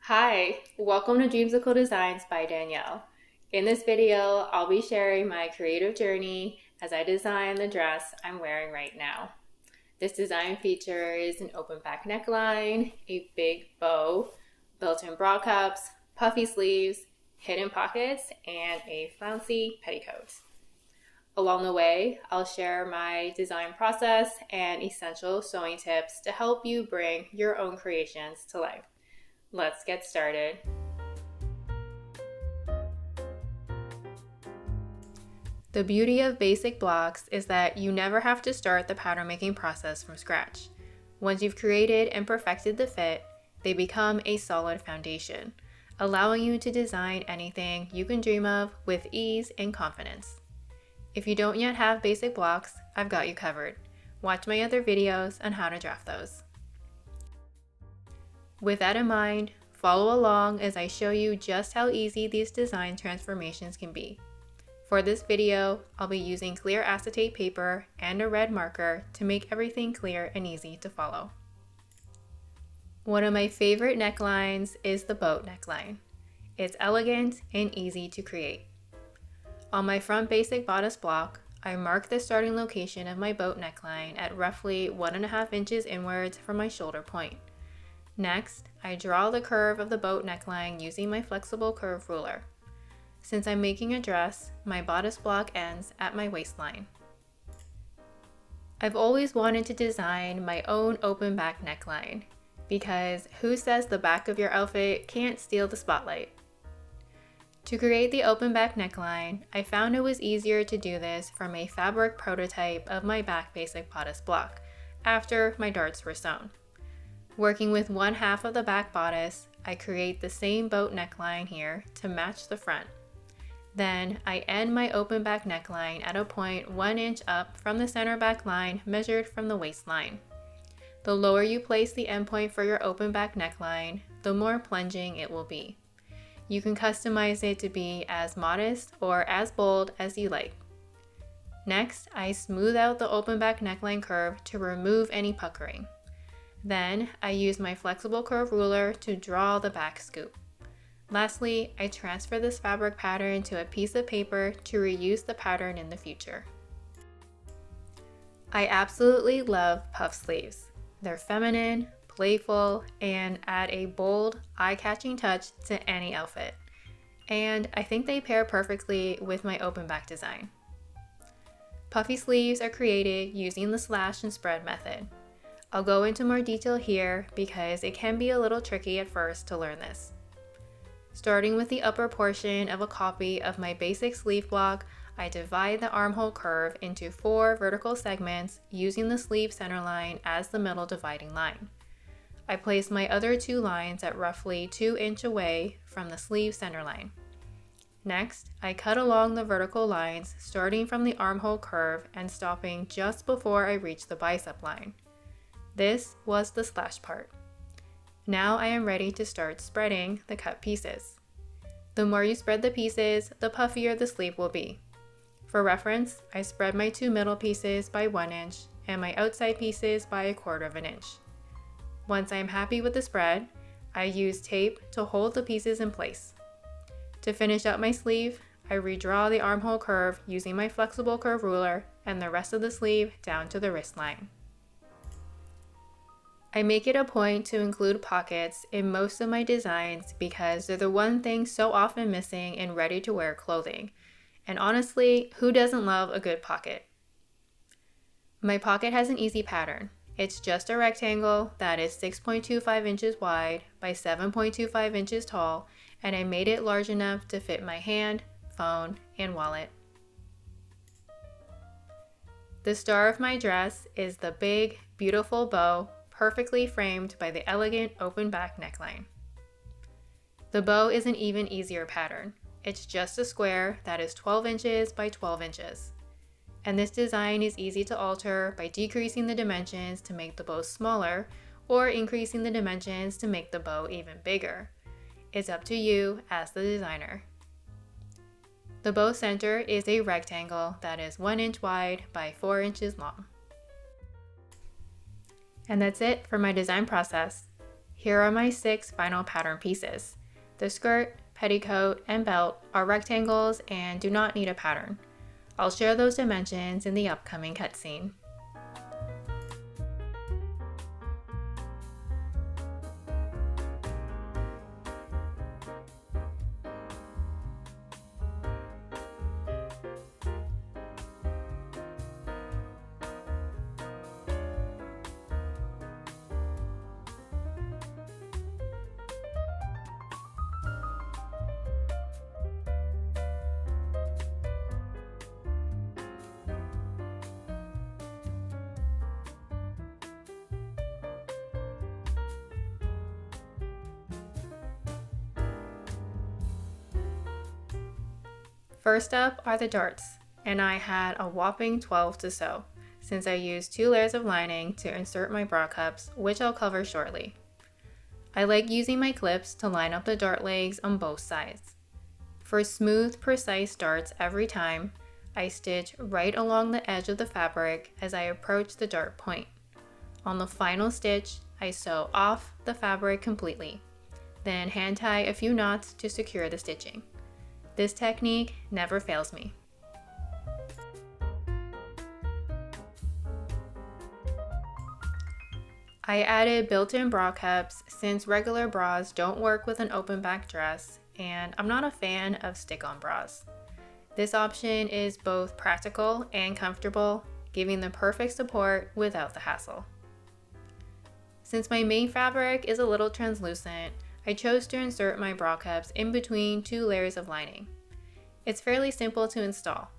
Hi, welcome to Dreamsical Designs by Danielle. In this video, I'll be sharing my creative journey as I design the dress I'm wearing right now. This design features an open back neckline, a big bow, built-in bra cups, puffy sleeves, hidden pockets, and a flouncy petticoat. Along the way, I'll share my design process and essential sewing tips to help you bring your own creations to life. Let's get started. The beauty of basic blocks is that you never have to start the pattern making process from scratch. Once you've created and perfected the fit, they become a solid foundation, allowing you to design anything you can dream of with ease and confidence. If you don't yet have basic blocks, I've got you covered. Watch my other videos on how to draft those. With that in mind, follow along as I show you just how easy these design transformations can be. For this video, I'll be using clear acetate paper and a red marker to make everything clear and easy to follow. One of my favorite necklines is the boat neckline. It's elegant and easy to create. On my front basic bodice block, I mark the starting location of my boat neckline at roughly 1.5 inches inwards from my shoulder point. Next, I draw the curve of the boat neckline using my flexible curve ruler. Since I'm making a dress, my bodice block ends at my waistline. I've always wanted to design my own open back neckline, because who says the back of your outfit can't steal the spotlight? To create the open back neckline, I found it was easier to do this from a fabric prototype of my back basic bodice block, after my darts were sewn. Working with one half of the back bodice, I create the same boat neckline here to match the front. Then I end my open back neckline at a point 1 inch up from the center back line measured from the waistline. The lower you place the endpoint for your open back neckline, the more plunging it will be. You can customize it to be as modest or as bold as you like. Next, I smooth out the open back neckline curve to remove any puckering. Then, I use my flexible curve ruler to draw the back scoop. Lastly, I transfer this fabric pattern to a piece of paper to reuse the pattern in the future. I absolutely love puff sleeves. They're feminine, playful, and add a bold, eye-catching touch to any outfit. And I think they pair perfectly with my open back design. Puffy sleeves are created using the slash and spread method. I'll go into more detail here because it can be a little tricky at first to learn this. Starting with the upper portion of a copy of my basic sleeve block, I divide the armhole curve into 4 vertical segments using the sleeve center line as the middle dividing line. I place my other 2 lines at roughly 2 inches away from the sleeve center line. Next, I cut along the vertical lines starting from the armhole curve and stopping just before I reach the bicep line. This was the slash part. Now I am ready to start spreading the cut pieces. The more you spread the pieces, the puffier the sleeve will be. For reference, I spread my 2 middle pieces by 1 inch and my outside pieces by 1/4 inch. Once I am happy with the spread, I use tape to hold the pieces in place. To finish up my sleeve, I redraw the armhole curve using my flexible curve ruler and the rest of the sleeve down to the wrist line. I make it a point to include pockets in most of my designs because they're the one thing so often missing in ready-to-wear clothing. And honestly, who doesn't love a good pocket? My pocket has an easy pattern. It's just a rectangle that is 6.25 inches wide by 7.25 inches tall, and I made it large enough to fit my hand, phone, and wallet. The star of my dress is the big, beautiful bow, perfectly framed by the elegant open back neckline. The bow is an even easier pattern. It's just a square that is 12 inches by 12 inches. And this design is easy to alter by decreasing the dimensions to make the bow smaller or increasing the dimensions to make the bow even bigger. It's up to you as the designer. The bow center is a rectangle that is 1 inch wide by 4 inches long. And that's it for my design process. Here are my 6 final pattern pieces. The skirt, petticoat, and belt are rectangles and do not need a pattern. I'll share those dimensions in the upcoming cutscene. First up are the darts, and I had a whopping 12 to sew, since I used 2 layers of lining to insert my bra cups, which I'll cover shortly. I like using my clips to line up the dart legs on both sides. For smooth, precise darts every time, I stitch right along the edge of the fabric as I approach the dart point. On the final stitch, I sew off the fabric completely, then hand tie a few knots to secure the stitching. This technique never fails me. I added built-in bra cups since regular bras don't work with an open back dress, and I'm not a fan of stick-on bras. This option is both practical and comfortable, giving the perfect support without the hassle. Since my main fabric is a little translucent, I chose to insert my bra cups in between 2 layers of lining. It's fairly simple to install.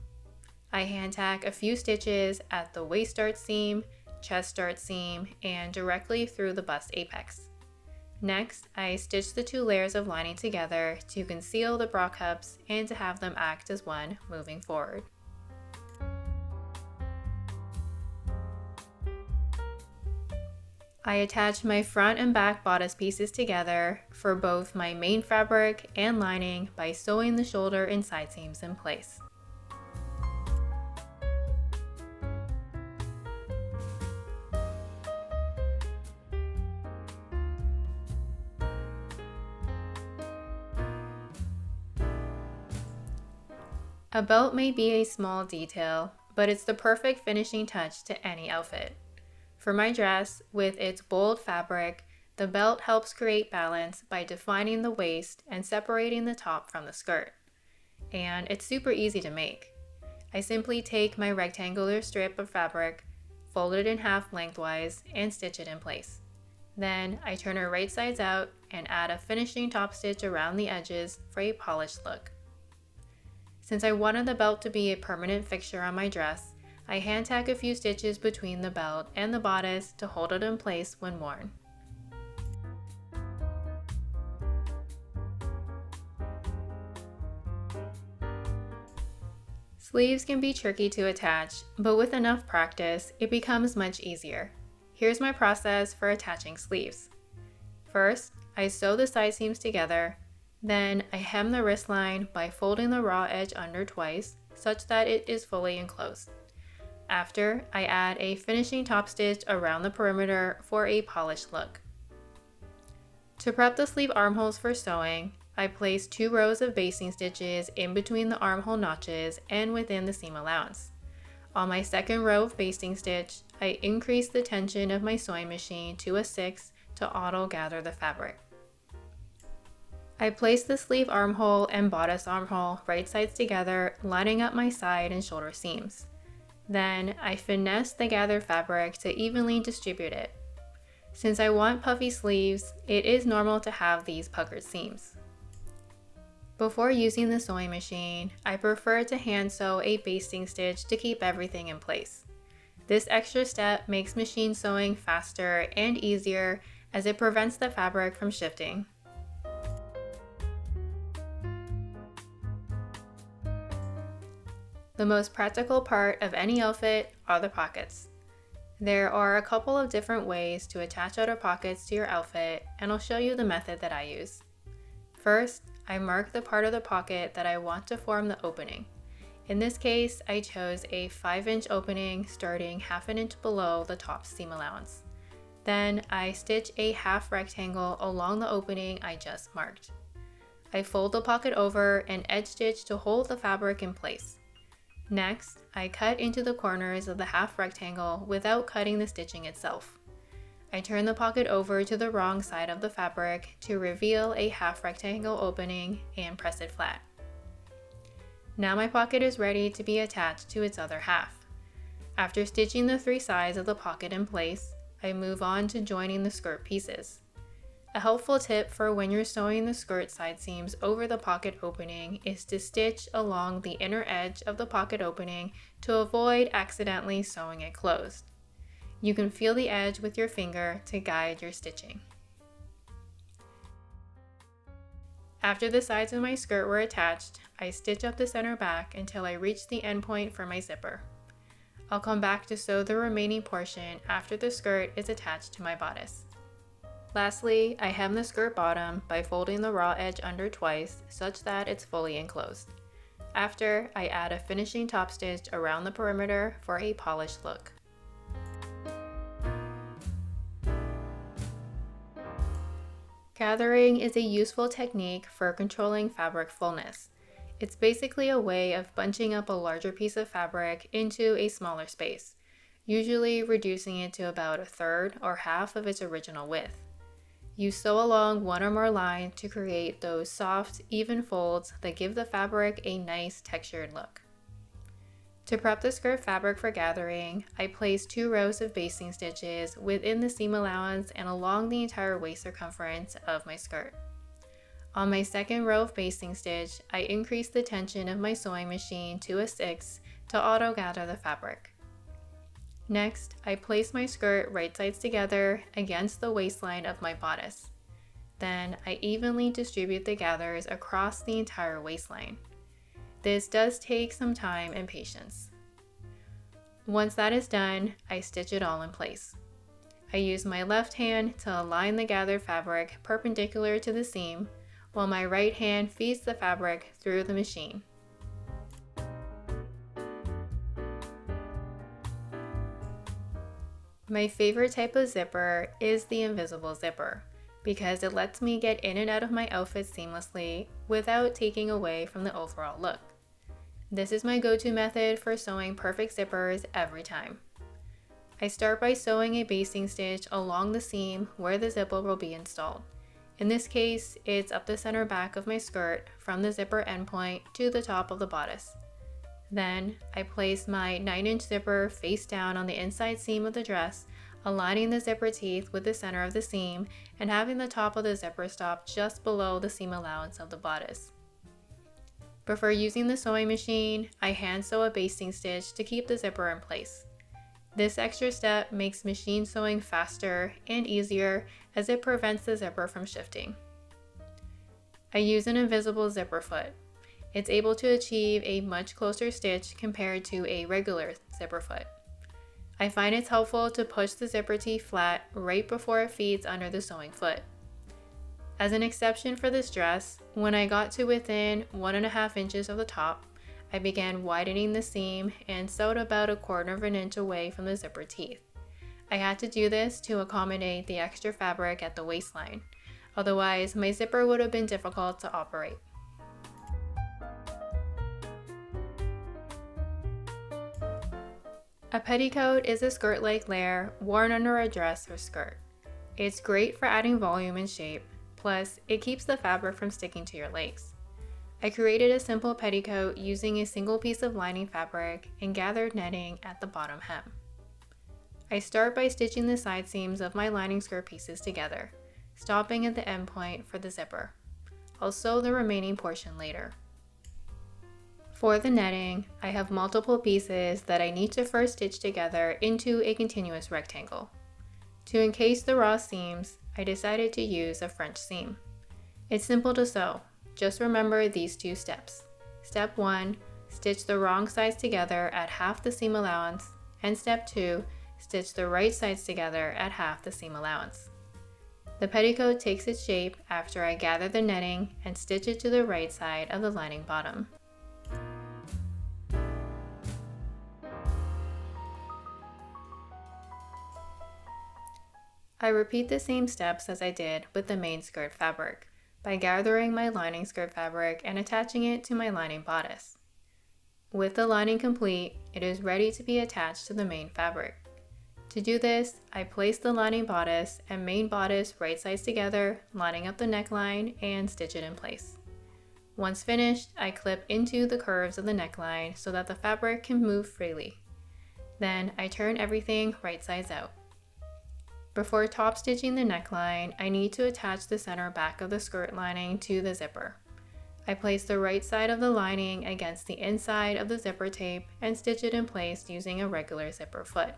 I hand tack a few stitches at the waist dart seam, chest dart seam, and directly through the bust apex. Next, I stitch the 2 layers of lining together to conceal the bra cups and to have them act as one moving forward. I attach my front and back bodice pieces together for both my main fabric and lining by sewing the shoulder and side seams in place. A belt may be a small detail, but it's the perfect finishing touch to any outfit. For my dress, with its bold fabric, the belt helps create balance by defining the waist and separating the top from the skirt. And it's super easy to make. I simply take my rectangular strip of fabric, fold it in half lengthwise, and stitch it in place. Then I turn her right sides out and add a finishing top stitch around the edges for a polished look. Since I wanted the belt to be a permanent fixture on my dress, I hand tack a few stitches between the belt and the bodice to hold it in place when worn. Sleeves can be tricky to attach, but with enough practice, it becomes much easier. Here's my process for attaching sleeves. First, I sew the side seams together, then I hem the wrist line by folding the raw edge under twice, such that it is fully enclosed. After, I add a finishing top stitch around the perimeter for a polished look. To prep the sleeve armholes for sewing, I place 2 rows of basting stitches in between the armhole notches and within the seam allowance. On my second row of basting stitch, I increase the tension of my sewing machine to a 6 to auto gather the fabric. I place the sleeve armhole and bodice armhole right sides together, lining up my side and shoulder seams. Then I finesse the gathered fabric to evenly distribute it. Since I want puffy sleeves, it is normal to have these puckered seams. Before using the sewing machine, I prefer to hand sew a basting stitch to keep everything in place. This extra step makes machine sewing faster and easier as it prevents the fabric from shifting. The most practical part of any outfit are the pockets. There are a couple of different ways to attach outer pockets to your outfit, and I'll show you the method that I use. First, I mark the part of the pocket that I want to form the opening. In this case, I chose a 5-inch opening starting half an inch below the top seam allowance. Then I stitch a half rectangle along the opening I just marked. I fold the pocket over and edge stitch to hold the fabric in place. Next, I cut into the corners of the half rectangle without cutting the stitching itself. I turn the pocket over to the wrong side of the fabric to reveal a half rectangle opening and press it flat. Now my pocket is ready to be attached to its other half. After stitching the 3 sides of the pocket in place, I move on to joining the skirt pieces. A helpful tip for when you're sewing the skirt side seams over the pocket opening is to stitch along the inner edge of the pocket opening to avoid accidentally sewing it closed. You can feel the edge with your finger to guide your stitching. After the sides of my skirt were attached, I stitch up the center back until I reach the end point for my zipper. I'll come back to sew the remaining portion after the skirt is attached to my bodice. Lastly, I hem the skirt bottom by folding the raw edge under twice such that it's fully enclosed. After, I add a finishing top stitch around the perimeter for a polished look. Gathering is a useful technique for controlling fabric fullness. It's basically a way of bunching up a larger piece of fabric into a smaller space, usually reducing it to about a third or half of its original width. You sew along one or more lines to create those soft, even folds that give the fabric a nice textured look. To prep the skirt fabric for gathering, I place 2 rows of basting stitches within the seam allowance and along the entire waist circumference of my skirt. On my second row of basting stitch, I increase the tension of my sewing machine to a 6 to auto gather the fabric. Next, I place my skirt right sides together against the waistline of my bodice. Then, I evenly distribute the gathers across the entire waistline. This does take some time and patience. Once that is done, I stitch it all in place. I use my left hand to align the gathered fabric perpendicular to the seam, while my right hand feeds the fabric through the machine. My favorite type of zipper is the invisible zipper because it lets me get in and out of my outfit seamlessly without taking away from the overall look. This is my go-to method for sewing perfect zippers every time. I start by sewing a basting stitch along the seam where the zipper will be installed. In this case, it's up the center back of my skirt from the zipper endpoint to the top of the bodice. Then, I place my 9-inch zipper face down on the inside seam of the dress, aligning the zipper teeth with the center of the seam and having the top of the zipper stop just below the seam allowance of the bodice. Before using the sewing machine, I hand sew a basting stitch to keep the zipper in place. This extra step makes machine sewing faster and easier as it prevents the zipper from shifting. I use an invisible zipper foot. It's able to achieve a much closer stitch compared to a regular zipper foot. I find it's helpful to push the zipper teeth flat right before it feeds under the sewing foot. As an exception for this dress, when I got to within 1.5 inches of the top, I began widening the seam and sewed about 1/4 inch away from the zipper teeth. I had to do this to accommodate the extra fabric at the waistline. Otherwise, my zipper would have been difficult to operate. A petticoat is a skirt-like layer worn under a dress or skirt. It's great for adding volume and shape, plus it keeps the fabric from sticking to your legs. I created a simple petticoat using a single piece of lining fabric and gathered netting at the bottom hem. I start by stitching the side seams of my lining skirt pieces together, stopping at the end point for the zipper. I'll sew the remaining portion later. For the netting, I have multiple pieces that I need to first stitch together into a continuous rectangle. To encase the raw seams, I decided to use a French seam. It's simple to sew. Just remember these 2 steps. Step 1, stitch the wrong sides together at half the seam allowance, and step 2, stitch the right sides together at half the seam allowance. The petticoat takes its shape after I gather the netting and stitch it to the right side of the lining bottom. I repeat the same steps as I did with the main skirt fabric by gathering my lining skirt fabric and attaching it to my lining bodice. With the lining complete, it is ready to be attached to the main fabric. To do this, I place the lining bodice and main bodice right sides together, lining up the neckline and stitch it in place. Once finished, I clip into the curves of the neckline so that the fabric can move freely. Then I turn everything right sides out. Before top stitching the neckline, I need to attach the center back of the skirt lining to the zipper. I place the right side of the lining against the inside of the zipper tape and stitch it in place using a regular zipper foot.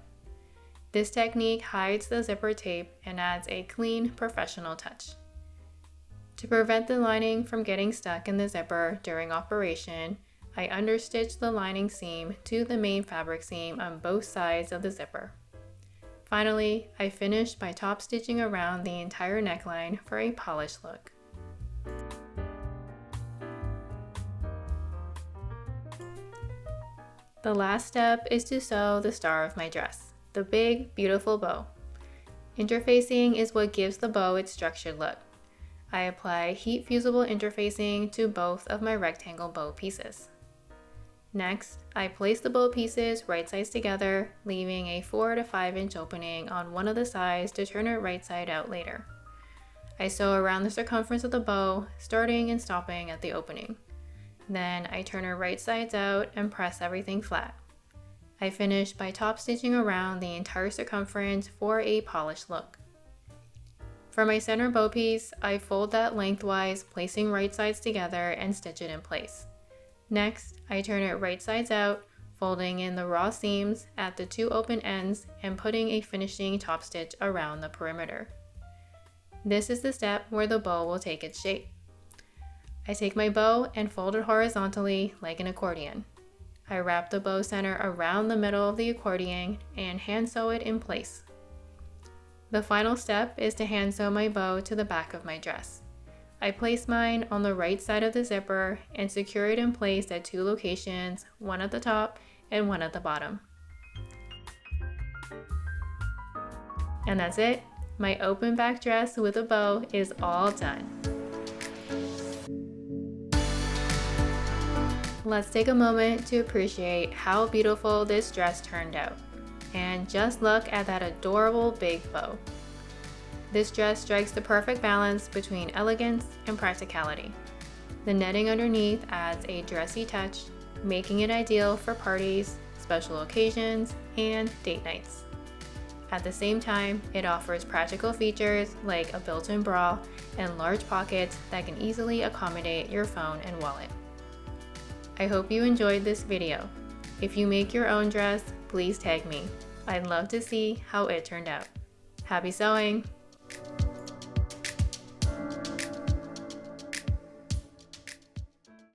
This technique hides the zipper tape and adds a clean, professional touch. To prevent the lining from getting stuck in the zipper during operation, I understitch the lining seam to the main fabric seam on both sides of the zipper. Finally, I finish by top stitching around the entire neckline for a polished look. The last step is to sew the star of my dress, the big, beautiful bow. Interfacing is what gives the bow its structured look. I apply heat fusible interfacing to both of my rectangle bow pieces. Next, I place the bow pieces right sides together, leaving a 4 to 5 inch opening on one of the sides to turn it right side out later. I sew around the circumference of the bow, starting and stopping at the opening. Then I turn it right sides out and press everything flat. I finish by top stitching around the entire circumference for a polished look. For my center bow piece, I fold that lengthwise, placing right sides together and stitch it in place. Next, I turn it right sides out, folding in the raw seams at the 2 open ends and putting a finishing top stitch around the perimeter. This is the step where the bow will take its shape. I take my bow and fold it horizontally like an accordion. I wrap the bow center around the middle of the accordion and hand sew it in place. The final step is to hand sew my bow to the back of my dress. I place mine on the right side of the zipper and secure it in place at 2 locations, one at the top and one at the bottom. And that's it. My open back dress with a bow is all done. Let's take a moment to appreciate how beautiful this dress turned out. And just look at that adorable big bow. This dress strikes the perfect balance between elegance and practicality. The netting underneath adds a dressy touch, making it ideal for parties, special occasions, and date nights. At the same time, it offers practical features like a built-in bra and large pockets that can easily accommodate your phone and wallet. I hope you enjoyed this video. If you make your own dress, please tag me. I'd love to see how it turned out. Happy sewing!